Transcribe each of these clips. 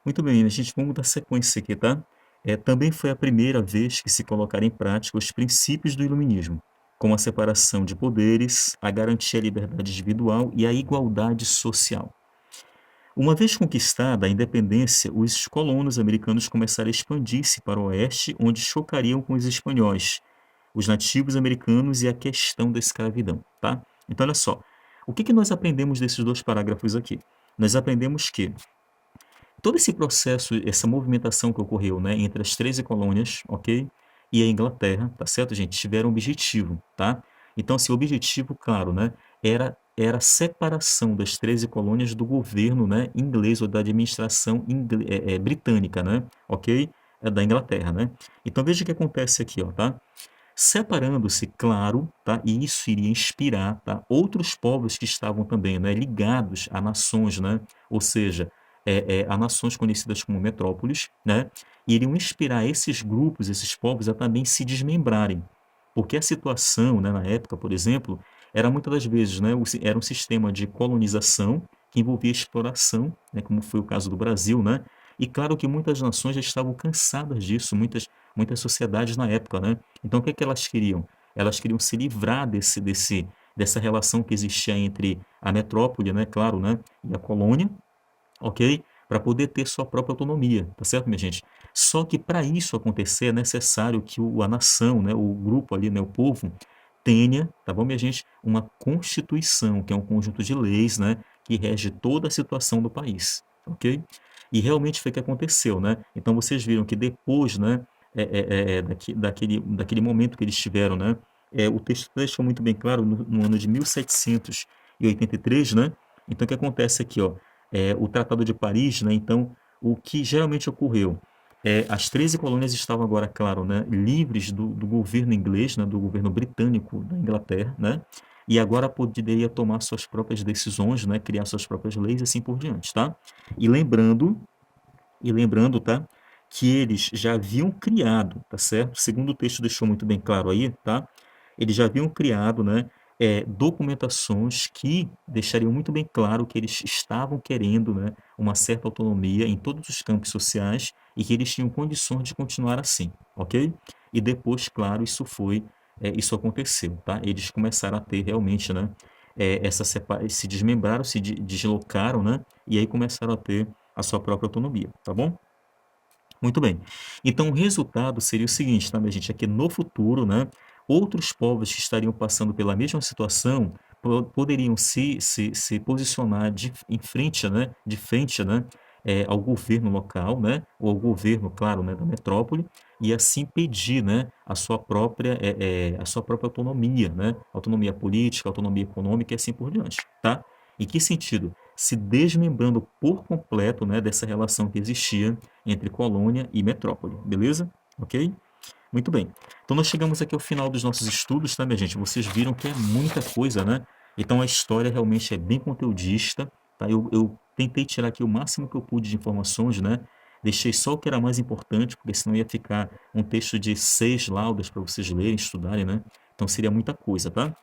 Muito bem, a gente vamos dar sequência aqui, tá? Também foi a primeira vez que se colocaram em prática os princípios do iluminismo, como a separação de poderes, a garantia da liberdade individual e a igualdade social. Uma vez conquistada a independência, os colonos americanos começaram a expandir-se para o oeste, onde chocariam com os espanhóis, os nativos americanos e a questão da escravidão, tá? Então, olha só, o que nós aprendemos desses dois parágrafos aqui? Nós aprendemos que todo esse processo, essa movimentação que ocorreu, né, entre as 13 colônias, ok? E a Inglaterra, tá certo, gente? Tiveram um objetivo, tá? Então, esse objetivo, claro, né, era a separação das 13 colônias do governo, né, inglês ou da administração britânica, né? Ok? Da Inglaterra, né? Então, veja o que acontece aqui, ó, tá? Separando-se, claro, tá? E isso iria inspirar, tá? Outros povos que estavam também, né, ligados a nações, né? Ou seja, a nações conhecidas como metrópoles, né? E iriam inspirar esses grupos, esses povos a também se desmembrarem. Porque a situação, né, na época, por exemplo, era muitas das vezes, né, era um sistema de colonização que envolvia exploração, né, como foi o caso do Brasil, né? E claro que muitas nações já estavam cansadas disso, muitas sociedades na época, né? Então, o que é que elas queriam? Elas queriam se livrar dessa relação que existia entre a metrópole, né, claro, né, e a colônia, ok? Para poder ter sua própria autonomia, tá certo, minha gente? Só que para isso acontecer é necessário que a nação, né, o grupo ali, né, o povo, tenha, tá bom, minha gente, uma constituição, que é um conjunto de leis, né, que rege toda a situação do país, ok? E realmente foi o que aconteceu, né? Então vocês viram que depois, né, daquele momento que eles tiveram, né, o texto deixa muito bem claro no ano de 1783, né? Então o que acontece aqui, ó, o Tratado de Paris, né? Então o que geralmente ocorreu as 13 colônias estavam agora, claro, né, livres do governo inglês, né, do governo britânico da Inglaterra, né, e agora poderia tomar suas próprias decisões, né, criar suas próprias leis e assim por diante, tá? E lembrando, tá, que eles já haviam criado, tá certo? Segundo o texto deixou muito bem claro aí, tá? Eles já haviam criado, né, documentações que deixariam muito bem claro que eles estavam querendo, né, uma certa autonomia em todos os campos sociais e que eles tinham condições de continuar assim, ok? E depois, claro, isso aconteceu, tá? Eles começaram a ter realmente, né, se desmembraram, deslocaram, né, e aí começaram a ter a sua própria autonomia, tá bom? Muito bem. Então, o resultado seria o seguinte, tá, minha gente? É que no futuro, né, outros povos que estariam passando pela mesma situação poderiam se posicionar de frente, né, ao governo local, né, ou ao governo, claro, né, da metrópole, e assim pedir, né, a sua própria autonomia, né, autonomia política, autonomia econômica e assim por diante, tá? Em que sentido? Se desmembrando por completo, né, dessa relação que existia entre colônia e metrópole, beleza? Ok? Muito bem. Então nós chegamos aqui ao final dos nossos estudos, tá, minha gente? Vocês viram que é muita coisa, né? Então a história realmente é bem conteudista, tá? Eu tentei tirar aqui o máximo que eu pude de informações, né? Deixei só o que era mais importante, porque senão ia ficar um texto de 6 laudas para vocês lerem, estudarem, né? Então seria muita coisa, tá?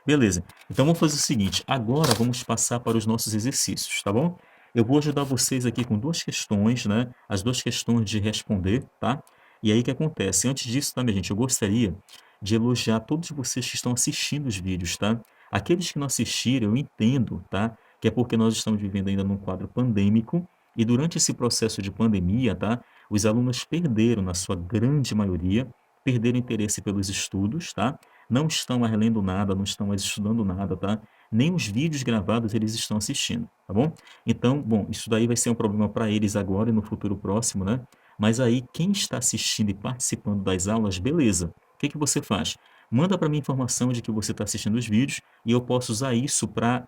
Beleza. Então vamos fazer o seguinte, agora vamos passar para os nossos exercícios, tá bom? Eu vou ajudar vocês aqui com duas questões, né? As duas questões de responder, tá? E aí o que acontece? Antes disso, tá, minha gente, eu gostaria de elogiar todos vocês que estão assistindo os vídeos, tá? Aqueles que não assistiram, eu entendo, tá? Que é porque nós estamos vivendo ainda num quadro pandêmico e durante esse processo de pandemia, tá? Os alunos perderam, na sua grande maioria, perderam interesse pelos estudos, tá? Não estão mais lendo nada, não estão mais estudando nada, tá? Nem os vídeos gravados eles estão assistindo, tá bom? Então, bom, isso daí vai ser um problema para eles agora e no futuro próximo, né? Mas aí, quem está assistindo e participando das aulas, beleza. O que que você faz? Manda para mim informação de que você está assistindo os vídeos e eu posso usar isso para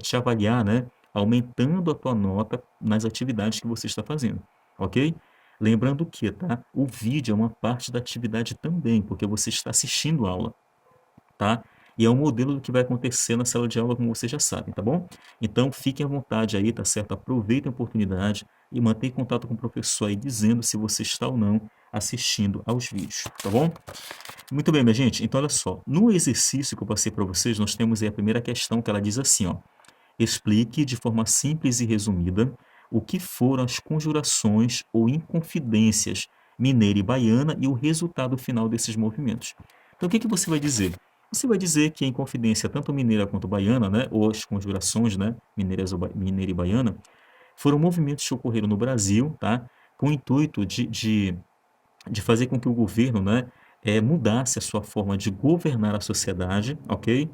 te avaliar, né? Aumentando a tua nota nas atividades que você está fazendo, ok? Lembrando que, tá? O vídeo é uma parte da atividade também, porque você está assistindo a aula, tá? E é um modelo do que vai acontecer na sala de aula, como vocês já sabem, tá bom? Então, fiquem à vontade aí, tá certo? Aproveitem a oportunidade e mantenham contato com o professor aí, dizendo se você está ou não assistindo aos vídeos, tá bom? Muito bem, minha gente. Então, olha só. No exercício que eu passei para vocês, nós temos aí a primeira questão que ela diz assim, ó. Explique de forma simples e resumida o que foram as conjurações ou inconfidências mineira e baiana e o resultado final desses movimentos. Então, o que que você vai dizer? Você vai dizer que a Inconfidência, tanto mineira quanto baiana, né, ou as conjurações, né, mineira e baiana, foram movimentos que ocorreram no Brasil, tá, com o intuito de fazer com que o governo, né, mudasse a sua forma de governar a sociedade, ok?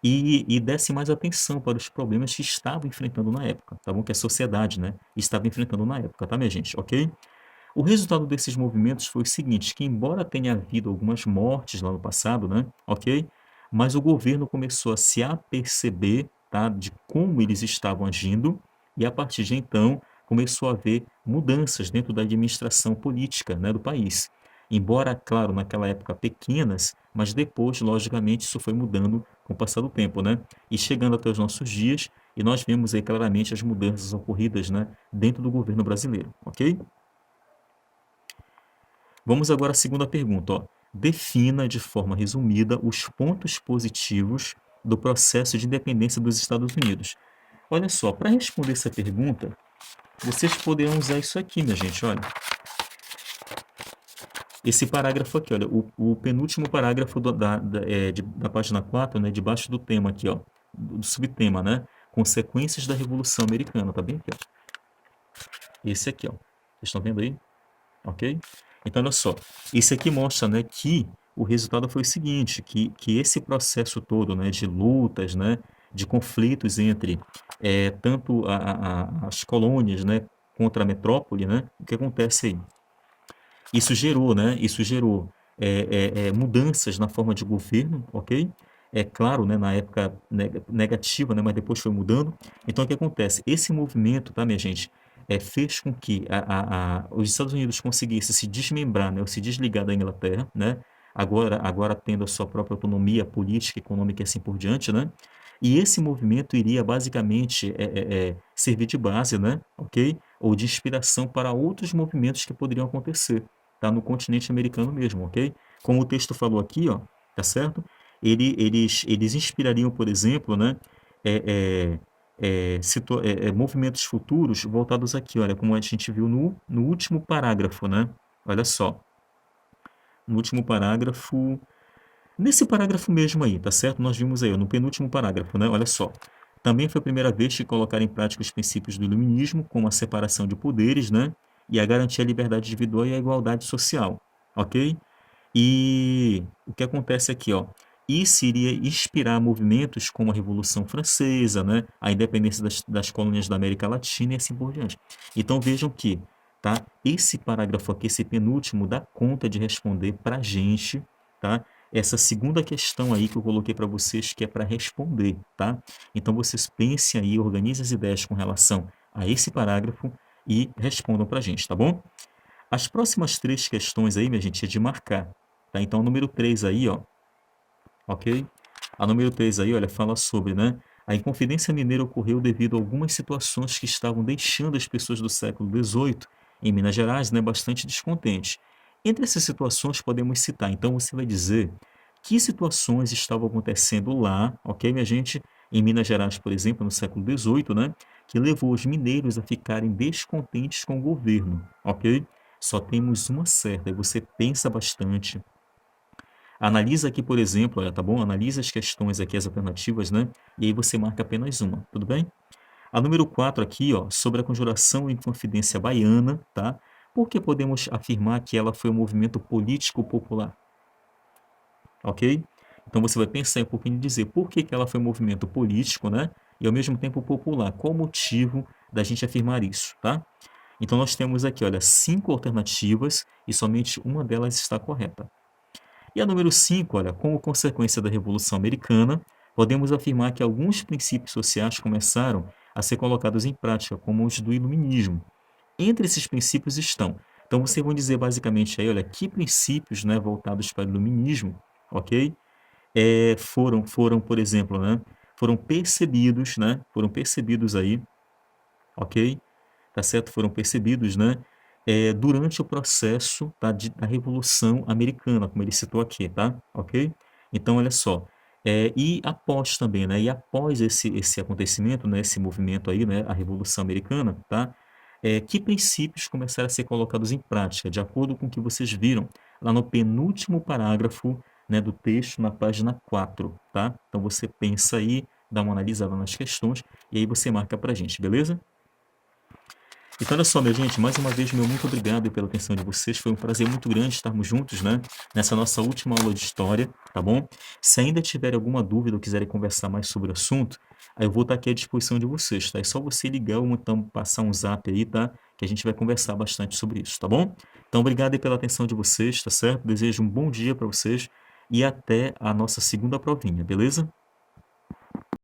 E desse mais atenção para os problemas que estava enfrentando na época, tá bom? Que a sociedade, né, estava enfrentando na época, tá, minha gente, ok? O resultado desses movimentos foi o seguinte, que embora tenha havido algumas mortes lá no passado, né, ok? Mas o governo começou a se aperceber, tá, de como eles estavam agindo e a partir de então começou a haver mudanças dentro da administração política, né, do país. Embora, claro, naquela época pequenas, mas depois, logicamente, isso foi mudando com o passar do tempo, né? E chegando até os nossos dias, e nós vemos aí claramente as mudanças ocorridas, né, dentro do governo brasileiro, ok? Vamos agora à segunda pergunta, ó. Defina de forma resumida os pontos positivos do processo de independência dos Estados Unidos. Olha só, para responder essa pergunta, vocês poderão usar isso aqui, minha gente, olha. Esse parágrafo aqui, olha, o penúltimo parágrafo da página 4, né, debaixo do tema aqui, ó, do subtema, né, consequências da Revolução Americana, tá bem aqui, ó. Esse aqui, ó. Vocês estão vendo aí? Ok? Então, olha só, isso aqui mostra, né, que o resultado foi o seguinte, que esse processo todo, né, de lutas, né, de conflitos entre tanto as colônias, né, contra a metrópole, né, o que acontece aí? Isso gerou mudanças na forma de governo, ok? É claro, né, na época negativa, né, mas depois foi mudando. Então, o que acontece? Esse movimento, tá, minha gente, fez com que os Estados Unidos conseguissem se desmembrar, né, ou se desligar da Inglaterra, né? Agora tendo a sua própria autonomia política, econômica e assim por diante, né? E esse movimento iria basicamente servir de base, né, ok? Ou de inspiração para outros movimentos que poderiam acontecer, tá? No continente americano mesmo, ok? Como o texto falou aqui, ó, tá certo? Eles inspirariam, por exemplo, né, movimentos futuros voltados aqui, olha, como a gente viu no último parágrafo, né? Olha só, no último parágrafo, nesse parágrafo mesmo aí, tá certo? Nós vimos aí, ó, no penúltimo parágrafo, né? Olha só. Também foi a primeira vez que colocaram em prática os princípios do iluminismo, como a separação de poderes, né? E a garantia da liberdade individual e a igualdade social, ok? E o que acontece aqui, ó? Isso iria inspirar movimentos como a Revolução Francesa, né? A independência das colônias da América Latina e assim por diante. Então vejam que, tá? Esse parágrafo aqui, esse penúltimo, dá conta de responder para a gente, tá? Essa segunda questão aí que eu coloquei para vocês, que é para responder, tá? Então vocês pensem aí, organizem as ideias com relação a esse parágrafo e respondam para a gente, tá bom? As próximas três questões aí, minha gente, é de marcar, tá? Então, o número 3 aí, ó, ok? A número 3 aí, olha, fala sobre, né? A Inconfidência Mineira ocorreu devido a algumas situações que estavam deixando as pessoas do século XVIII, em Minas Gerais, né, bastante descontentes. Entre essas situações, podemos citar, então você vai dizer que situações estavam acontecendo lá, ok, minha gente? Em Minas Gerais, por exemplo, no século XVIII, né? Que levou os mineiros a ficarem descontentes com o governo, ok? Só temos uma certa, e você pensa bastante. Analisa aqui, por exemplo, tá bom? Analisa as questões aqui, as alternativas, né? E aí você marca apenas uma, tudo bem? A número 4 aqui, ó, sobre a conjuração e Inconfidência baiana, tá? Por que podemos afirmar que ela foi um movimento político popular, ok? Então você vai pensar um pouquinho e dizer por que que ela foi um movimento político, né? E ao mesmo tempo popular. Qual o motivo da gente afirmar isso, tá? Então nós temos aqui, olha, 5 alternativas e somente uma delas está correta. E a número 5, olha, como consequência da Revolução Americana, podemos afirmar que alguns princípios sociais começaram a ser colocados em prática, como os do Iluminismo. Entre esses princípios estão, então vocês vão dizer basicamente aí, olha, que princípios, né, voltados para o Iluminismo, ok? Foram, por exemplo, né, foram percebidos aí, ok? Tá certo? Foram percebidos, né, durante o processo, tá, da Revolução Americana, como ele citou aqui, tá? Ok? Então, olha só, e após também, né, e após esse acontecimento, né, esse movimento aí, né, a Revolução Americana, tá? que princípios começaram a ser colocados em prática, de acordo com o que vocês viram lá no penúltimo parágrafo, né, do texto, na página 4, tá? Então você pensa aí, dá uma analisada nas questões e aí você marca pra gente, beleza? Então, olha só, minha gente, mais uma vez, meu muito obrigado pela atenção de vocês. Foi um prazer muito grande estarmos juntos, né? Nessa nossa última aula de história, tá bom? Se ainda tiver alguma dúvida ou quiserem conversar mais sobre o assunto, aí eu vou estar aqui à disposição de vocês, tá? É só você ligar ou então passar um zap aí, tá? Que a gente vai conversar bastante sobre isso, tá bom? Então, obrigado aí pela atenção de vocês, tá certo? Desejo um bom dia para vocês e até a nossa segunda provinha, beleza?